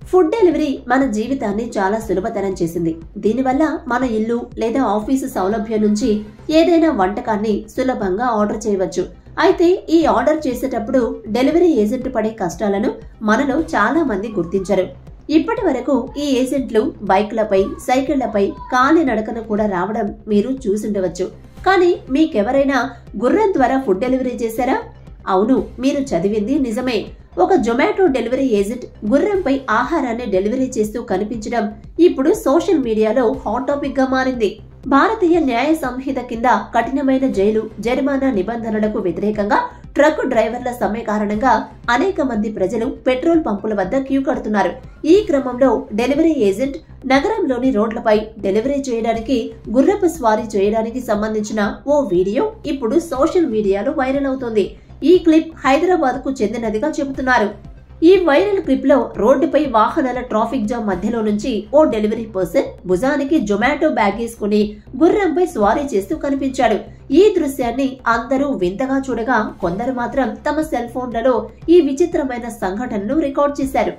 Food delivery మన జీవితాన్ని చాలా సులభతరం చేసింది. దీనివల్ల మన ఇల్లు లేదా ఆఫీసు సౌలభ్యం నుంచి ఏదైనా వంటకాన్ని సులభంగా ఆర్డర్ చేయవచ్చు. అయితే ఈ ఆర్డర్ చేసేటప్పుడు డెలివరీ ఏజెంట్ పడే కష్టాలను మనలో చాలా మంది గుర్తించరు. ఇప్పటి వరకు ఈ ఏజెంట్లు బైక్లపై, సైకిళ్లపై, కాలినడకన కూడా రావడం మీరు చూసుండవచ్చు. కానీ మీకెవరైనా గుర్రం ద్వారా ఫుడ్ డెలివరీ చేశారా? అవును, మీరు చదివింది నిజమే. ఒక జొమాటో డెలివరీ ఏజెంట్ గుర్రంపై ఆహారాన్ని డెలివరీ చేస్తూ కనిపించడం ఇప్పుడు సోషల్ మీడియాలో హాట్ టాపిక్ గా మారింది. భారతీయ న్యాయ సంహిత కింద కఠినమైన జైలు, జరిమానా నిబంధనలకు వ్యతిరేకంగా ట్రక్ డ్రైవర్ల సమ్మె కారణంగా అనేక మంది ప్రజలు పెట్రోల్ పంపుల వద్ద క్యూ కడుతున్నారు. ఈ క్రమంలో డెలివరీ ఏజెంట్ నగరంలోని రోడ్లపై డెలివరీ చేయడానికి, గుర్రపు స్వారీ చేయడానికి సంబంధించిన ఓ వీడియో ఇప్పుడు సోషల్ మీడియాలో వైరల్ అవుతోంది. ఈ క్లిప్ హైదరాబాద్ కు చెందినదిగా చెబుతున్నారు. ఈ వైరల్ క్లిప్ లో రోడ్డుపై వాహనాల ట్రాఫిక్ జామ్ మధ్యలో నుంచి ఓ డెలివరీ పర్సన్ భుజానికి జొమాటో బ్యాగ్ వేసుకుని గుర్రంపై స్వారీ చేస్తూ కనిపించాడు. ఈ దృశ్యాన్ని అందరూ వింతగా చూడగా కొందరు మాత్రం తమ సెల్ ఫోన్లలో ఈ విచిత్రమైన సంఘటనను రికార్డ్ చేశారు.